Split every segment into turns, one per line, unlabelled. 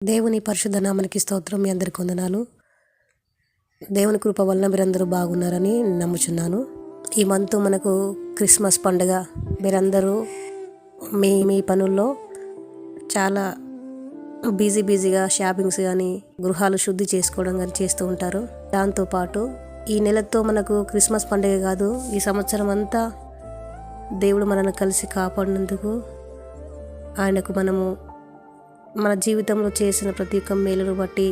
దేవుని పరిశుద్ధ నామానికి స్తోత్రం. మీ అందరికి వందనాలు. దేవుని కృప వలన మీరందరూ బాగున్నారని నమ్ముచున్నాను. ఈ మంత్ మనకు క్రిస్మస్ పండుగ. మీరందరూ మీ మీ పనుల్లో చాలా బిజీగా షాపింగ్స్ కానీ గృహాలు శుద్ధి చేసుకోవడం కానీ చేస్తూ ఉంటారు. దాంతోపాటు ఈ నెలతో మనకు క్రిస్మస్ పండుగ కాదు, ఈ సంవత్సరం అంతా దేవుడు మనల్ని కలిసి కాపాడినందుకు ఆయనకు మనము మన జీవితంలో చేసిన ప్రతి ఒక్క మేలును బట్టి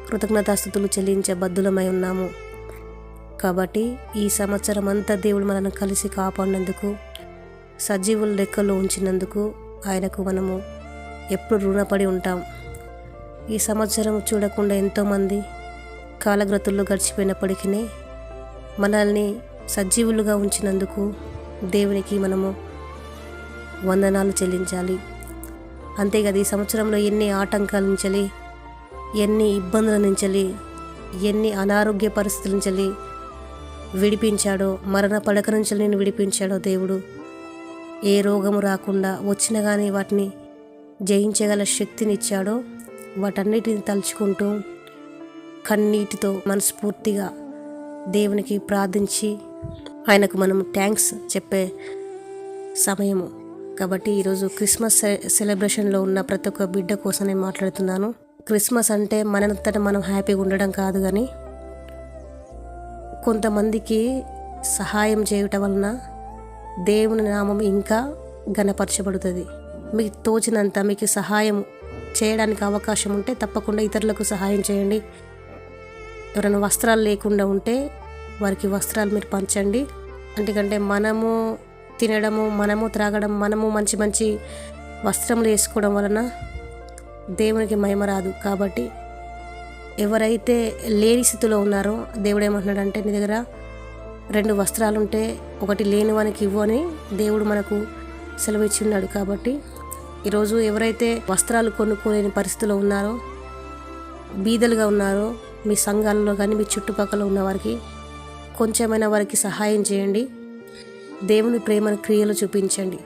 కృతజ్ఞతాస్తుతులు చెల్లించే బద్దులమై ఉన్నాము. కాబట్టి ఈ సంవత్సరం అంతా దేవుడు మనల్ని కలిసి కాపాడినందుకు, సజీవుల లెక్కలో ఉంచినందుకు ఆయనకు మనము ఎప్పుడు రుణపడి ఉంటాం. ఈ సంవత్సరం చూడకుండా ఎంతోమంది కాలగ్రతుల్లో గడిచిపోయినప్పటికీ మనల్ని సజీవులుగా ఉంచినందుకు దేవునికి మనము వందనాలు చెల్లించాలి. అంతేకాదు, ఈ సంవత్సరంలో ఎన్ని ఆటంకాల నుంచి, ఎన్ని ఇబ్బందుల నుంచి, ఎన్ని అనారోగ్య పరిస్థితుల నుంచి విడిపించాడో, మరణ పడక నుంచి నేను విడిపించాడో దేవుడు. ఏ రోగము రాకుండా వచ్చినా కానీ వాటిని జయించగల శక్తిని ఇచ్చాడో, వాటన్నిటిని తలుచుకుంటూ కన్నీటితో మనస్ఫూర్తిగా దేవునికి ప్రార్థించి ఆయనకు మనం థ్యాంక్స్ చెప్పే సమయము. కాబట్టి ఈరోజు క్రిస్మస్ సెలబ్రేషన్లో ఉన్న ప్రతి ఒక్క బిడ్డ కోసం నేను మాట్లాడుతున్నాను. క్రిస్మస్ అంటే మనంతట మనం హ్యాపీగా ఉండడం కాదు, కానీ కొంతమందికి సహాయం చేయటం వలన దేవుని నామం ఇంకా ఘనపరచబడుతుంది. మీకు తోచినంత మీకు సహాయం చేయడానికి అవకాశం ఉంటే తప్పకుండా ఇతరులకు సహాయం చేయండి. ఎవరైనా వస్త్రాలు లేకుండా ఉంటే వారికి వస్త్రాలు మీరు పంచండి. ఎందుకంటే మనము తినడము, మనము త్రాగడం, మనము మంచి మంచి వస్త్రములు వేసుకోవడం వలన దేవునికి మహిమ రాదు. కాబట్టి ఎవరైతే లేని స్థితిలో ఉన్నారో దేవుడు ఏమంటున్నాడంటే, నీ దగ్గర 2 వస్త్రాలు ఉంటే ఒకటి లేని వానికి ఇవ్వు అని దేవుడు మనకు సెలవు ఇచ్చి ఉన్నాడు. కాబట్టి ఈరోజు ఎవరైతే వస్త్రాలు కొనుక్కోలేని పరిస్థితిలో ఉన్నారో, బీదలుగా ఉన్నారో, మీ సంఘాలలో కానీ మీ చుట్టుపక్కల ఉన్న వారికి కొంచెమైనా వారికి సహాయం చేయండి. దేవుని ప్రేమను క్రియలు చూపించండి.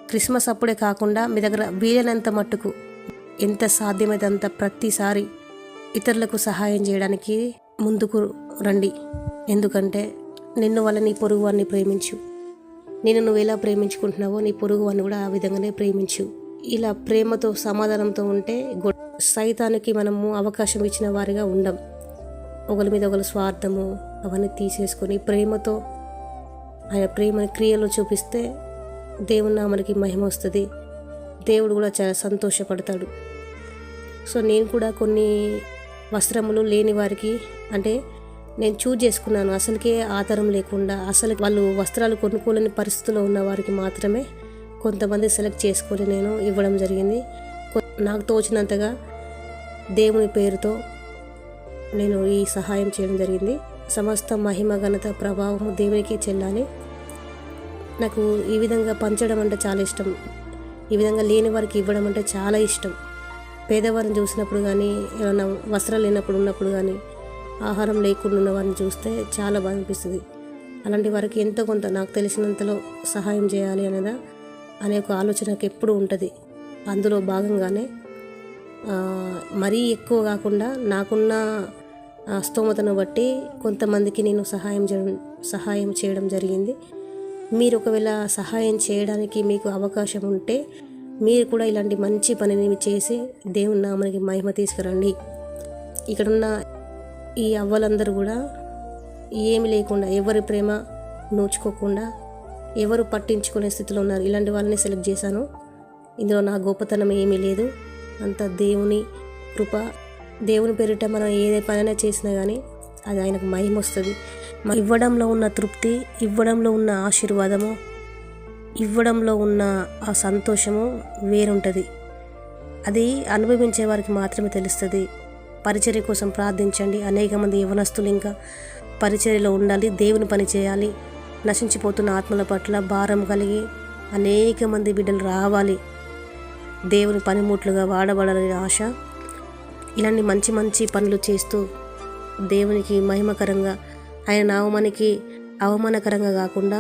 క్రిస్మస్ అప్పుడే కాకుండా మీ దగ్గర వీలైనంత మట్టుకు ఎంత సాధ్యమైతే అంత ప్రతిసారి ఇతరులకు సహాయం చేయడానికి ముందుకు రండి. ఎందుకంటే నిన్ను వల్ల నీ పొరుగు వారిని ప్రేమించు. నిన్ను నువ్వు ఎలా ప్రేమించుకుంటున్నావో నీ పొరుగు వారిని కూడా ఆ విధంగానే ప్రేమించు. ఇలా ప్రేమతో సమాధానంతో ఉంటే సైతానికి మనము అవకాశం ఇచ్చిన వారిగా ఉండం. ఒకరి మీద ఒకరి స్వార్థము అవన్నీ తీసేసుకొని ప్రేమతో ఆయన ప్రేమని క్రియలో చూపిస్తే దేవుని నామానికి మహిమ వస్తుంది. దేవుడు కూడా చాలా సంతోషపడతాడు. సో నేను కూడా కొన్ని వస్త్రములు లేని వారికి, అంటే నేను చూజ్ చేసుకున్నాను, అసలుకే ఆధారం లేకుండా అసలు వాళ్ళు వస్త్రాలు కొనుక్కోలేని పరిస్థితిలో ఉన్న వారికి మాత్రమే కొంతమంది సెలెక్ట్ చేసుకొని నేను ఇవ్వడం జరిగింది. నాకు తోచినంతగా దేవుని పేరుతో నేను ఈ సహాయం చేయడం జరిగింది. సమస్త మహిమ ఘనత ప్రభావము దేవునికి చెల్లాలి. నాకు ఈ విధంగా పంచడం అంటే చాలా ఇష్టం. ఈ విధంగా లేని వారికి ఇవ్వడం అంటే చాలా ఇష్టం. పేదవారిని చూసినప్పుడు కానీ, ఏమైనా వస్త్రాలు ఉన్నప్పుడు కానీ, ఆహారం లేకుండా ఉన్న వారిని చూస్తే చాలా బాగా అనిపిస్తుంది. అలాంటి వారికి ఎంతో కొంత నాకు తెలిసినంతలో సహాయం చేయాలి అనే ఒక ఆలోచన నాకు ఎప్పుడు ఉంటుంది. అందులో భాగంగానే మరీ ఎక్కువ కాకుండా నాకున్న స్తోమతను బట్టి కొంతమందికి నేను సహాయం చేయడం జరిగింది. మీరు ఒకవేళ సహాయం చేయడానికి మీకు అవకాశం ఉంటే మీరు కూడా ఇలాంటి మంచి పనిని చేసి దేవుని నామానికి మహిమ తీసుకురండి. ఇక్కడున్న ఈ అవ్వలందరూ కూడా ఏమి లేకుండా, ఎవరి ప్రేమ నోచుకోకుండా, ఎవరు పట్టించుకునే స్థితిలో ఉన్నారు. ఇలాంటి వాళ్ళని సెలెక్ట్ చేశాను. ఇందులో నా గొప్పతనం ఏమీ లేదు, అంత దేవుని కృప. దేవుని పేరిట మనం ఏ పనైనా చేసినా కానీ అది ఆయనకు మహిమ వస్తుంది. ఇవ్వడంలో ఉన్న తృప్తి, ఇవ్వడంలో ఉన్న ఆశీర్వాదము, ఇవ్వడంలో ఉన్న ఆ సంతోషము వేరుంటుంది. అది అనుభవించే వారికి మాత్రమే తెలుస్తుంది. పరిచర్య కోసం ప్రార్థించండి. అనేక మంది యవనస్తులు ఇంకా పరిచర్యలో ఉండాలి, దేవుని పని చేయాలి. నశించిపోతున్న ఆత్మల పట్ల భారం కలిగి అనేక మంది బిడ్డలు రావాలి, దేవుని పనిముట్లుగా వాడబడాలని ఆశ. ఇలాంటి మంచి మంచి పనులు చేస్తూ దేవునికి మహిమకరంగా, ఆయన నామానికి అవమానకరంగా కాకుండా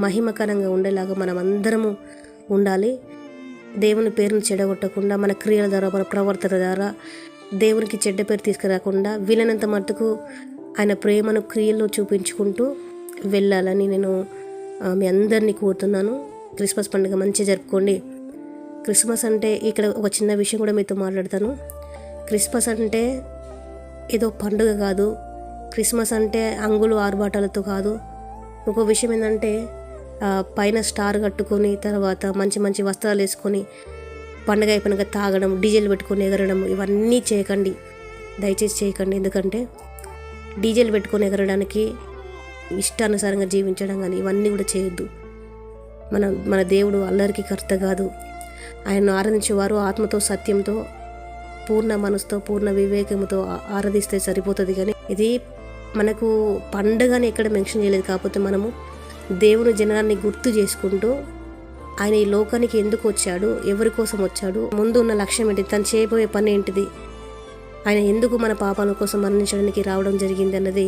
మహిమకరంగా ఉండేలాగా మనం అందరము ఉండాలి. దేవుని పేరును చెడగొట్టకుండా మన క్రియల ద్వారా మన ప్రవర్తన ద్వారా దేవునికి చెడ్డ పేరు తీసుకురాకుండా వీలైనంత మట్టుకు ఆయన ప్రేమను క్రియల్లో చూపించుకుంటూ వెళ్ళాలని నేను మీ అందరినీ కోరుతున్నాను. క్రిస్మస్ పండుగ మంచిగా జరుపుకోండి. క్రిస్మస్ అంటే ఇక్కడ ఒక చిన్న విషయం కూడా మీతో మాట్లాడతాను. క్రిస్మస్ అంటే ఏదో పండుగ కాదు. క్రిస్మస్ అంటే అంగులు ఆర్భాటాలతో కాదు. ఒక విషయం ఏంటంటే పైన స్టార్ కట్టుకొని తర్వాత మంచి మంచి వస్త్రాలు వేసుకొని పండుగ అయిపోయినాక తాగడం, డీజేలు పెట్టుకొని ఎగరడం ఇవన్నీ చేయకండి, దయచేసి చేయకండి. ఎందుకంటే డీజేలు పెట్టుకొని ఎగరడానికి ఇష్టానుసారంగా జీవించడం కానీ ఇవన్నీ కూడా చేయొద్దు. మన దేవుడు అల్లరికి కర్త కాదు. ఆయనను ఆరాధించేవారు ఆత్మతో సత్యంతో పూర్ణ మనసుతో పూర్ణ వివేకంతో ఆరాధిస్తే సరిపోతుంది. కానీ ఇది మనకు పండుగని ఎక్కడ మెన్షన్ చేయలేదు. కాకపోతే మనము దేవుని జనాన్ని గుర్తు చేసుకుంటూ ఆయన ఈ లోకానికి ఎందుకు వచ్చాడు, ఎవరి కోసం వచ్చాడు, ముందు ఉన్న లక్ష్యం ఏంటి, తను చేయబోయే పని ఏంటిది, ఆయన ఎందుకు మన పాపాల కోసం మరణించడానికి రావడం జరిగింది అన్నది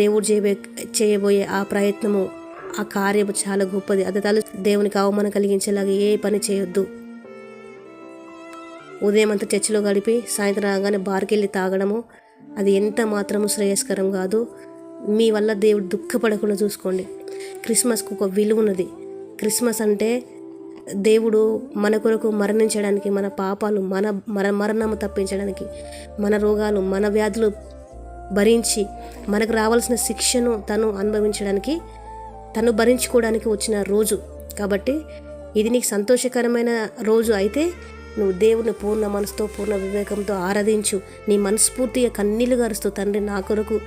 దేవుడు చేయబోయే ఆ ప్రయత్నము, ఆ కార్యము చాలా గొప్పది. అది దేవునికి అవమానం కలిగించేలాగా ఏ పని చేయొద్దు. ఉదయం అంతా చర్చిలో గడిపి సాయంత్రం రాగానే బార్కి వెళ్ళి తాగడము అది ఎంత మాత్రము శ్రేయస్కరం కాదు. మీ వల్ల దేవుడు దుఃఖపడకుండా చూసుకోండి. క్రిస్మస్కు ఒక విలువ ఉన్నది. క్రిస్మస్ అంటే దేవుడు మన కొరకు మరణించడానికి, మన పాపాలు మన మరణము తప్పించడానికి, మన రోగాలు మన వ్యాధులు భరించి మనకు రావాల్సిన శిక్షను తను అనుభవించడానికి, తను భరించుకోవడానికి వచ్చిన రోజు. కాబట్టి ఇది నీకు సంతోషకరమైన రోజు అయితే నువ్వు దేవుని పూర్ణ మనసుతో పూర్ణ వివేకంతో ఆరాధించు. నీ మనస్ఫూర్తిగా కన్నీళ్లు గారుస్తూ, తండ్రి నా కొరకు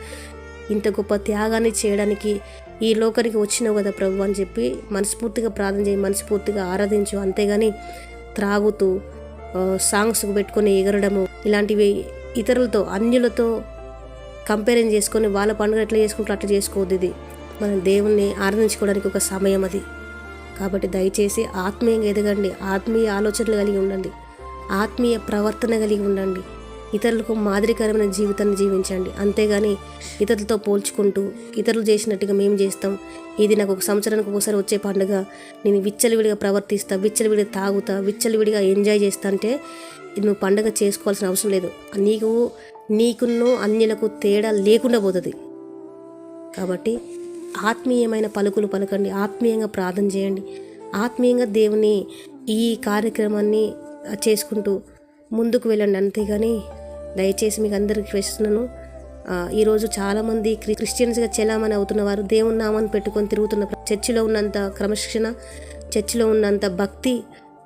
ఇంత గొప్ప త్యాగాన్ని చేయడానికి ఈ లోకానికి వచ్చినావు కదా ప్రభు అని చెప్పి మనస్ఫూర్తిగా ప్రార్థన చేయి, మనస్ఫూర్తిగా ఆరాధించు. అంతేగాని త్రాగుతూ సాంగ్స్ పెట్టుకొని ఎగరడము ఇలాంటివి ఇతరులతో అన్యులతో కంపేరింగ్ చేసుకొని వాళ్ళ పండుగ ఎట్లా చేసుకుంటారో అట్లా చేసుకోవద్దు. ఇది మనం దేవుణ్ణి ఆరాధించుకోవడానికి ఒక సమయం అది. కాబట్టి దయచేసి ఆత్మీయంగా ఎదగండి, ఆత్మీయ ఆలోచనలు కలిగి ఉండండి, ఆత్మీయ ప్రవర్తన కలిగి ఉండండి, ఇతరులకు మాదిరికరమైన జీవితాన్ని జీవించండి. అంతేగాని ఇతరులతో పోల్చుకుంటూ ఇతరులు చేసినట్టుగా మేము చేస్తాం, ఇది నాకు ఒక సంవత్సరానికి ఒకసారి వచ్చే పండుగ, నేను విచ్చలవిడిగా ప్రవర్తిస్తా, విచ్చలవిడిగా తాగుతా, విచ్చలవిడిగా ఎంజాయ్ చేస్తా అంటే నువ్వు పండుగ చేసుకోవాల్సిన అవసరం లేదు. నీకున్నో అన్యులకు తేడా లేకుండా పోతుంది. కాబట్టి ఆత్మీయమైన పలుకులు పలకండి, ఆత్మీయంగా ప్రార్థన చేయండి, ఆత్మీయంగా దేవుని ఈ కార్యక్రమాన్ని చేసుకుంటూ ముందుకు వెళ్ళండి. అంతేగాని దయచేసి మీకు అందరికీ వేస్తున్నాను, ఈరోజు చాలామంది క్రిస్టియన్స్గా చెలామణి అవుతున్న వారు దేవుని నామాన్ని పెట్టుకొని తిరుగుతున్న, చర్చిలో ఉన్నంత క్రమశిక్షణ, చర్చిలో ఉన్నంత భక్తి,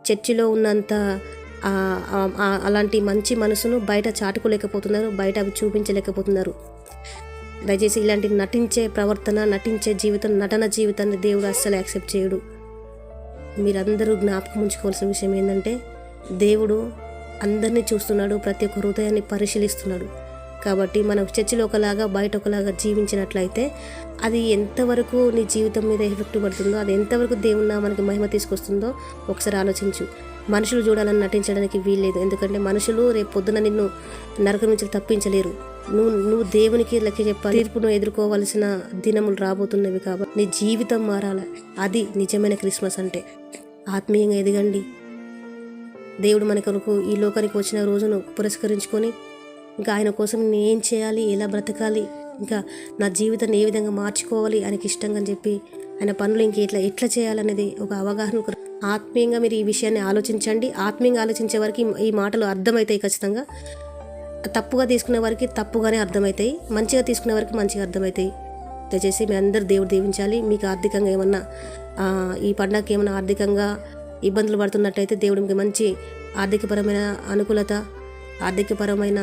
చర్చిలో ఉన్నంత అలాంటి మంచి మనసును బయట చాటుకోలేకపోతున్నారు, బయట అవి చూపించలేకపోతున్నారు. దయచేసి ఇలాంటి నటించే ప్రవర్తన, నటించే జీవితం, నటన జీవితాన్ని దేవుడు అస్సలు యాక్సెప్ట్ చేయడు. మీరందరూ జ్ఞాపకం ఉంచుకోవాల్సిన విషయం ఏంటంటే దేవుడు అందరినీ చూస్తున్నాడు, ప్రతి ఒక్క హృదయాన్ని పరిశీలిస్తున్నాడు. కాబట్టి మనం చర్చిలో ఒకలాగా బయట ఒకలాగా జీవించినట్లయితే అది ఎంతవరకు నీ జీవితం మీద ఎఫెక్ట్ పడుతుందో, అది ఎంతవరకు దేవుని నామానికి మహిమ తీసుకొస్తుందో ఒకసారి ఆలోచించు. మనుషులు చూడాలని నటించడానికి వీల్లేదు. ఎందుకంటే మనుషులు రేపు పొద్దున నిన్ను నరకం నుంచి తప్పించలేరు. నువ్వు దేవునికి లెక్క చెప్పాలి. తీర్పును ఎదుర్కోవాల్సిన దినములు రాబోతున్నవి. కాబట్టి నీ జీవితం మారాలి. అది నిజమైన క్రిస్మస్ అంటే. ఆత్మీయంగా ఎదగండి. దేవుడు మన కొరకు ఈ లోకానికి వచ్చిన రోజును పురస్కరించుకొని ఇంకా ఆయన కోసం నేను ఏం చేయాలి, ఎలా బ్రతకాలి, ఇంకా నా జీవితాన్ని ఏ విధంగా మార్చుకోవాలి ఆయనకి ఇష్టంగా అని చెప్పి ఆయన పనులు ఎట్లా చేయాలనేది ఒక అవగాహన. ఆత్మీయంగా మీరు ఈ విషయాన్ని ఆలోచించండి. ఆత్మీయంగా ఆలోచించే వారికి ఈ మాటలు అర్థమవుతాయి ఖచ్చితంగా. తప్పుగా తీసుకునే వారికి తప్పుగానే అర్థమవుతాయి, మంచిగా తీసుకునే వారికి మంచిగా అర్థమవుతాయి. దయచేసి మీ అందరూ దేవుడు దీవించాలి. మీకు ఆర్థికంగా ఏమన్నా ఈ పండగకి ఏమైనా ఆర్థికంగా ఇబ్బందులు పడుతున్నట్టయితే దేవుడు మీకు మంచి ఆర్థికపరమైన అనుకూలత, ఆర్థికపరమైన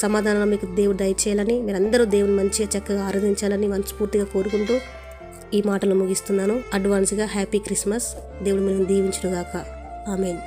సమాధానం మీకు దేవుడు దయచేయాలని, మీరందరూ దేవుని మంచిగా చక్కగా ఆరాధించాలని మనస్ఫూర్తిగా కోరుకుంటూ ఈ మాటలు ముగిస్తున్నాను. అడ్వాన్స్గా హ్యాపీ క్రిస్మస్. దేవుడు మిమ్మల్ని దీవించునుగాక. ఆమేన్.